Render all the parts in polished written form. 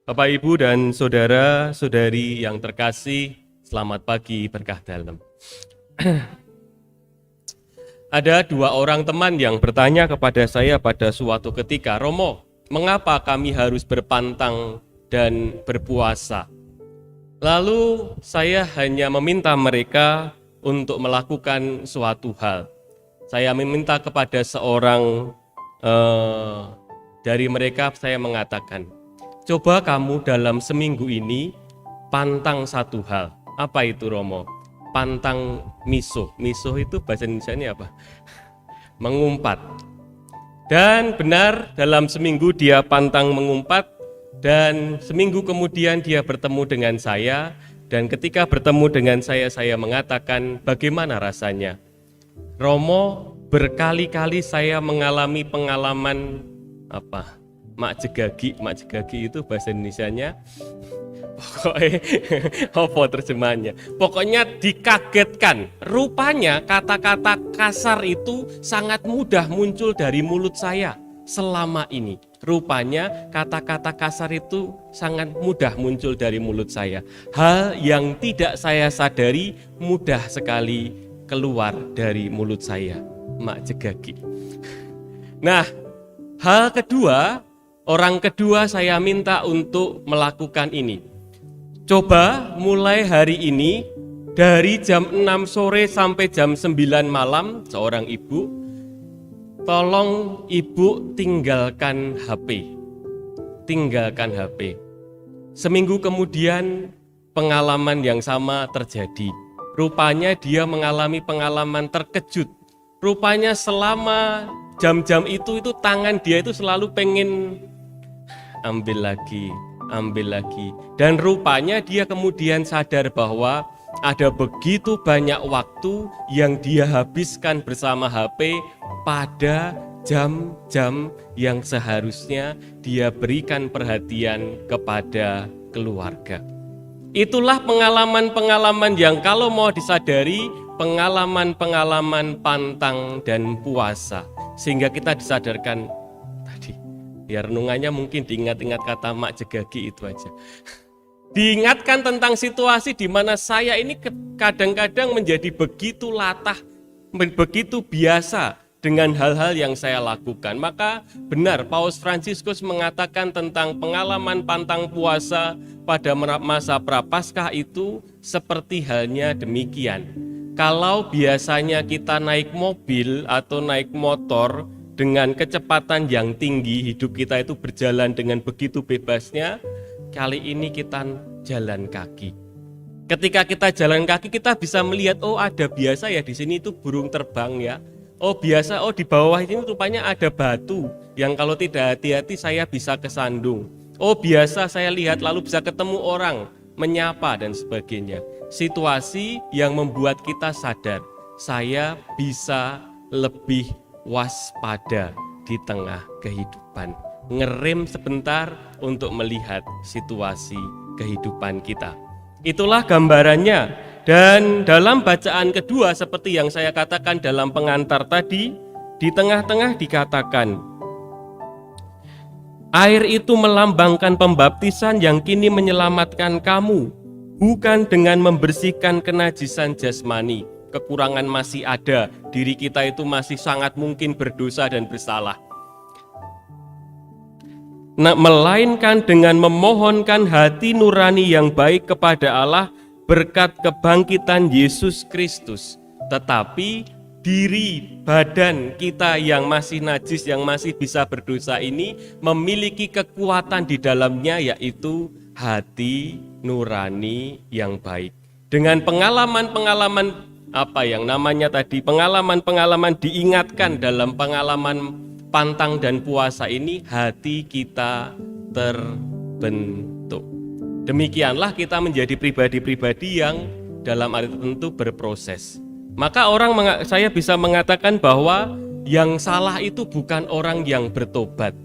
Bapak, Ibu, dan saudara-saudari yang terkasih, selamat pagi berkah dalam. Ada dua orang teman yang bertanya kepada saya pada suatu ketika, "Romo, mengapa kami harus berpantang dan berpuasa?" Lalu saya hanya meminta mereka untuk melakukan suatu hal. Saya meminta kepada seorang dari mereka, saya mengatakan, "Coba kamu dalam seminggu ini pantang satu hal." Apa itu, Romo? Pantang misuh. Misuh itu bahasa Indonesia ini apa? Mengumpat. Dan benar, dalam seminggu dia pantang mengumpat, dan seminggu kemudian dia bertemu dengan saya, dan ketika bertemu dengan saya mengatakan, "Bagaimana rasanya?" "Romo, berkali-kali saya mengalami pengalaman apa? Mak jegagi itu bahasa Indonesianya pokoknya apa terjemahannya? Pokoknya dikagetkan. Rupanya kata-kata kasar itu sangat mudah muncul dari mulut saya selama ini. Rupanya kata-kata kasar itu sangat mudah muncul dari mulut saya. Hal yang tidak saya sadari mudah sekali keluar dari mulut saya. Mak jegagi. Nah, hal kedua, orang kedua saya minta untuk melakukan ini. Coba mulai hari ini dari jam 6 sore sampai jam 9 malam, seorang ibu, tolong ibu tinggalkan HP. Tinggalkan HP. Seminggu kemudian pengalaman yang sama terjadi. Rupanya dia mengalami pengalaman terkejut. Rupanya selama jam-jam itu tangan dia itu selalu pengen ambil lagi. Dan rupanya dia kemudian sadar bahwa ada begitu banyak waktu yang dia habiskan bersama HP pada jam-jam yang seharusnya dia berikan perhatian kepada keluarga. Itulah pengalaman-pengalaman yang kalau mau disadari, pengalaman-pengalaman pantang dan puasa. Sehingga kita disadarkan tadi, ya renungannya mungkin diingat-ingat kata mak jegagi itu aja. Diingatkan tentang situasi di mana saya ini kadang-kadang menjadi begitu latah, begitu biasa dengan hal-hal yang saya lakukan. Maka benar Paus Fransiskus mengatakan tentang pengalaman pantang puasa pada masa Prapaskah itu seperti halnya demikian. Kalau biasanya kita naik mobil atau naik motor dengan kecepatan yang tinggi, hidup kita itu berjalan dengan begitu bebasnya, kali ini kita jalan kaki. Ketika kita jalan kaki, kita bisa melihat, oh ada biasa ya di sini itu burung terbang ya. Oh biasa, oh di bawah ini rupanya ada batu yang kalau tidak hati-hati saya bisa kesandung. Oh biasa saya lihat lalu bisa ketemu orang, menyapa dan sebagainya. Situasi yang membuat kita sadar, saya bisa lebih waspada di tengah kehidupan. Ngerem sebentar untuk melihat situasi kehidupan kita. Itulah gambarannya. Dan dalam bacaan kedua seperti yang saya katakan dalam pengantar tadi, di tengah-tengah dikatakan, air itu melambangkan pembaptisan yang kini menyelamatkan kamu, bukan dengan membersihkan kenajisan jasmani. Kekurangan masih ada, diri kita itu masih sangat mungkin berdosa dan bersalah. Melainkan dengan memohonkan hati nurani yang baik kepada Allah berkat kebangkitan Yesus Kristus. Tetapi diri badan kita yang masih najis, yang masih bisa berdosa ini memiliki kekuatan di dalamnya, yaitu hati nurani yang baik. Dengan pengalaman-pengalaman apa yang namanya tadi, pengalaman-pengalaman diingatkan dalam pengalaman pantang dan puasa ini, hati kita terbentuk. Demikianlah kita menjadi pribadi-pribadi yang dalam arti tertentu berproses. Maka saya bisa mengatakan bahwa yang salah itu bukan orang yang bertobat.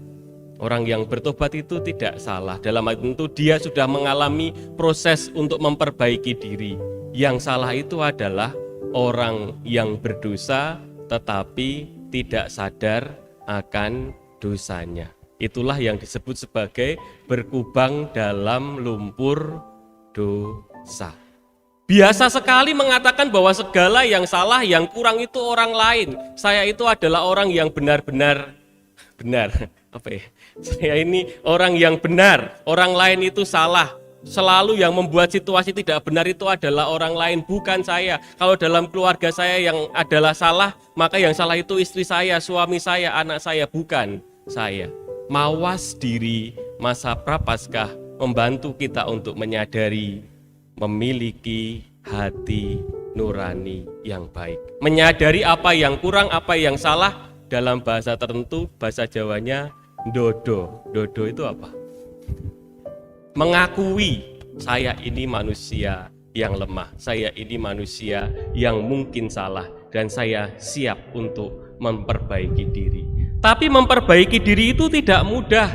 Orang yang bertobat itu tidak salah. Dalam arti tertentu dia sudah mengalami proses untuk memperbaiki diri. Yang salah itu adalah orang yang berdosa tetapi tidak sadar akan dosanya. Itulah yang disebut sebagai berkubang dalam lumpur dosa. Biasa sekali mengatakan bahwa segala yang salah, yang kurang itu orang lain. Saya itu adalah orang yang benar-benar benar. Saya ini orang yang benar, orang lain itu salah. Selalu yang membuat situasi tidak benar itu adalah orang lain, bukan saya. Kalau dalam keluarga saya yang adalah salah, maka yang salah itu istri saya, suami saya, anak saya, bukan saya. Mawas diri masa Prapaskah membantu kita untuk menyadari memiliki hati nurani yang baik. Menyadari apa yang kurang, apa yang salah. Dalam bahasa tertentu, bahasa Jawanya dodo. Dodo itu apa? Mengakui saya ini manusia yang lemah, saya ini manusia yang mungkin salah, dan saya siap untuk memperbaiki diri. Tapi memperbaiki diri itu tidak mudah,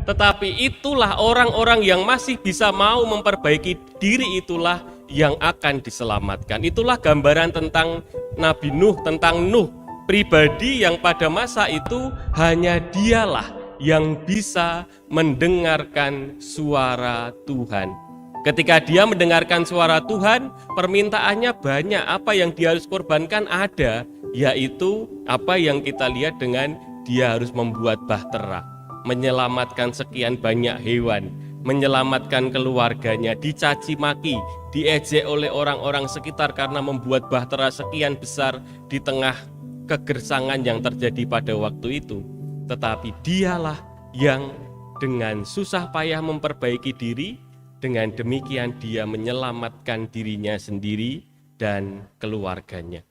tetapi itulah orang-orang yang masih bisa mau memperbaiki diri, itulah yang akan diselamatkan. Itulah gambaran tentang Nabi Nuh, tentang Nuh, pribadi yang pada masa itu hanya dialah yang bisa mendengarkan suara Tuhan. Ketika dia mendengarkan suara Tuhan, permintaannya banyak. Apa yang dia harus korbankan ada, yaitu apa yang kita lihat dengan dia harus membuat bahtera, menyelamatkan sekian banyak hewan, menyelamatkan keluarganya, dicaci maki, diejek oleh orang-orang sekitar karena membuat bahtera sekian besar di tengah kegersangan yang terjadi pada waktu itu. Tetapi dialah yang dengan susah payah memperbaiki diri, dengan demikian dia menyelamatkan dirinya sendiri dan keluarganya.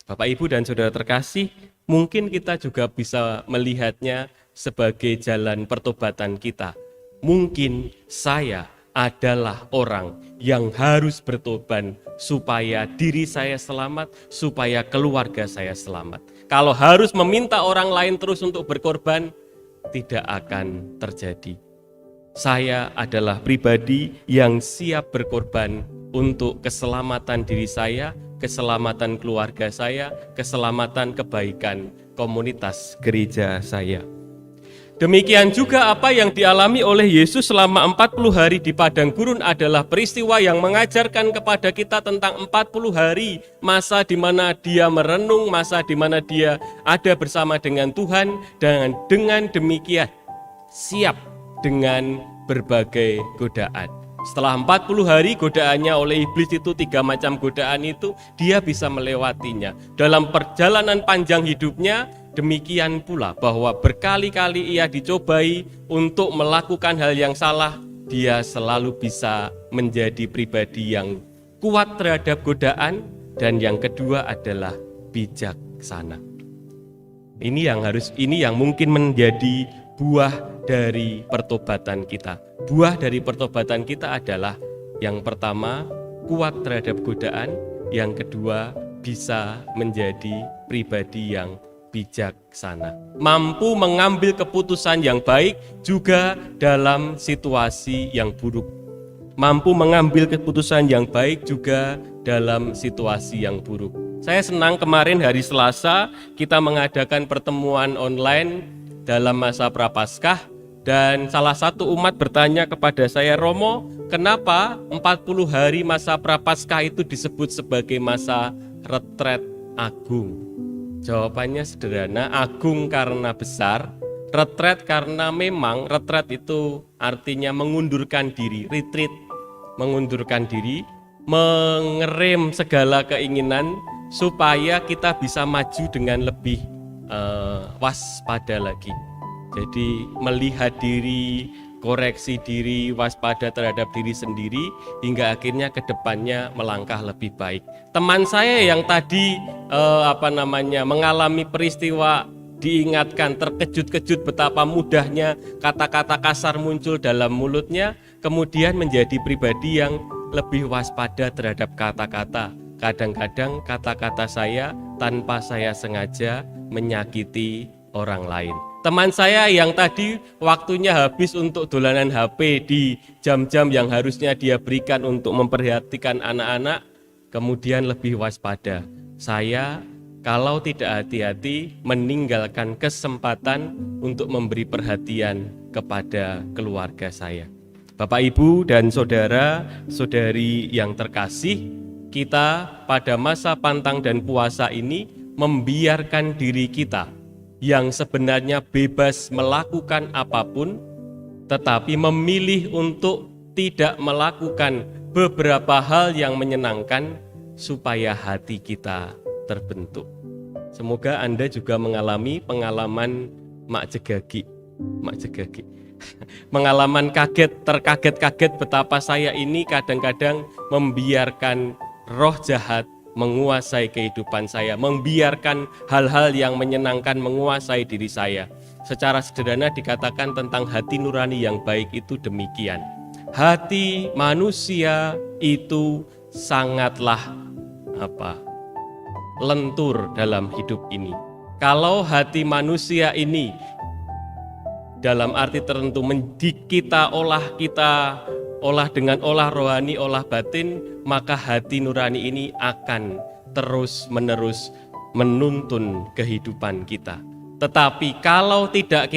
Bapak, Ibu, dan saudara terkasih, mungkin kita juga bisa melihatnya sebagai jalan pertobatan kita. Mungkin saya adalah orang yang harus bertobat supaya diri saya selamat, supaya keluarga saya selamat. Kalau harus meminta orang lain terus untuk berkorban, tidak akan terjadi. Saya adalah pribadi yang siap berkorban untuk keselamatan diri saya, keselamatan keluarga saya, keselamatan kebaikan komunitas gereja saya. Demikian juga apa yang dialami oleh Yesus selama 40 hari di padang gurun adalah peristiwa yang mengajarkan kepada kita tentang 40 hari masa di mana dia merenung, masa di mana dia ada bersama dengan Tuhan, dan dengan demikian siap dengan berbagai godaan. Setelah 40 hari godaannya oleh iblis itu, 3 macam godaan itu, dia bisa melewatinya. Dalam perjalanan panjang hidupnya, demikian pula bahwa berkali-kali ia dicobai untuk melakukan hal yang salah, dia selalu bisa menjadi pribadi yang kuat terhadap godaan, dan yang kedua adalah bijaksana. Ini yang mungkin menjadi buah dari pertobatan kita. Buah dari pertobatan kita adalah yang pertama, kuat terhadap godaan, yang kedua, bisa menjadi pribadi yang bijaksana, mampu mengambil keputusan yang baik juga dalam situasi yang buruk. Mampu mengambil keputusan yang baik juga dalam situasi yang buruk. Saya senang kemarin hari Selasa kita mengadakan pertemuan online dalam masa Prapaskah, dan salah satu umat bertanya kepada saya, Romo, kenapa 40 hari masa Prapaskah itu disebut sebagai masa retret agung? Jawabannya sederhana, agung karena besar, retret karena memang retret itu artinya mengundurkan diri, retreat, mengundurkan diri, mengerem segala keinginan supaya kita bisa maju dengan lebih waspada lagi. Jadi melihat diri, koreksi diri, waspada terhadap diri sendiri, hingga akhirnya ke depannya melangkah lebih baik. Teman saya yang tadi mengalami peristiwa, diingatkan, terkejut-kejut betapa mudahnya kata-kata kasar muncul dalam mulutnya, kemudian menjadi pribadi yang lebih waspada terhadap kata-kata. Kadang-kadang kata-kata saya tanpa saya sengaja menyakiti orang lain. Teman saya yang tadi waktunya habis untuk dolanan HP di jam-jam yang harusnya dia berikan untuk memperhatikan anak-anak, kemudian lebih waspada. Saya kalau tidak hati-hati meninggalkan kesempatan untuk memberi perhatian kepada keluarga saya. Bapak, Ibu, dan saudara-saudari yang terkasih, kita pada masa pantang dan puasa ini membiarkan diri kita yang sebenarnya bebas melakukan apapun, tetapi memilih untuk tidak melakukan beberapa hal yang menyenangkan supaya hati kita terbentuk. Semoga Anda juga mengalami pengalaman mak jegagi. Pengalaman terkaget-kaget betapa saya ini kadang-kadang membiarkan roh jahat menguasai kehidupan saya, membiarkan hal-hal yang menyenangkan menguasai diri saya. Secara sederhana dikatakan tentang hati nurani yang baik itu demikian. Hati manusia itu sangatlah lentur dalam hidup ini. Kalau hati manusia ini dalam arti tertentu kita olah dengan olah rohani, olah batin, maka hati nurani ini akan terus-menerus menuntun kehidupan kita. Tetapi kalau tidak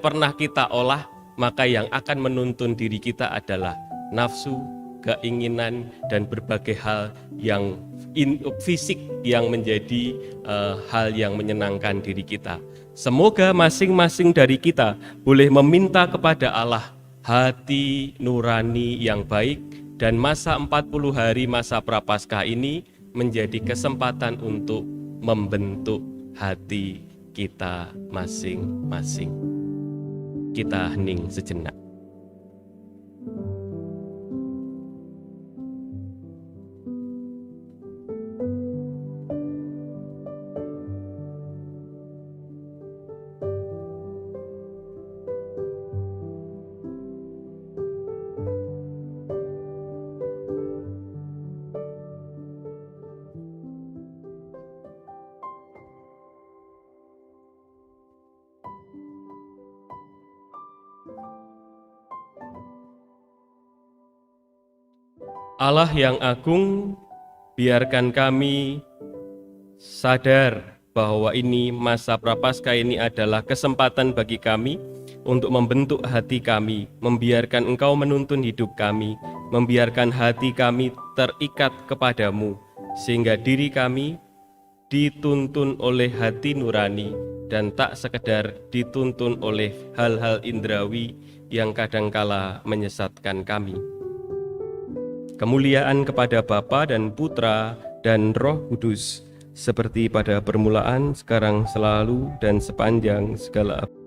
pernah kita olah, maka yang akan menuntun diri kita adalah nafsu, keinginan, dan berbagai hal yang fisik yang menjadi hal yang menyenangkan diri kita. Semoga masing-masing dari kita boleh meminta kepada Allah hati nurani yang baik, dan masa 40 hari masa Prapaskah ini menjadi kesempatan untuk membentuk hati kita masing-masing. Kita hening sejenak. Allah yang agung, biarkan kami sadar bahwa ini masa Prapaskah ini adalah kesempatan bagi kami untuk membentuk hati kami, membiarkan Engkau menuntun hidup kami, membiarkan hati kami terikat kepadamu, sehingga diri kami dituntun oleh hati nurani dan tak sekedar dituntun oleh hal-hal indrawi yang kadangkala menyesatkan kami. Kemuliaan kepada Bapa dan Putra dan Roh Kudus, seperti pada permulaan, sekarang, selalu, dan sepanjang segala abad.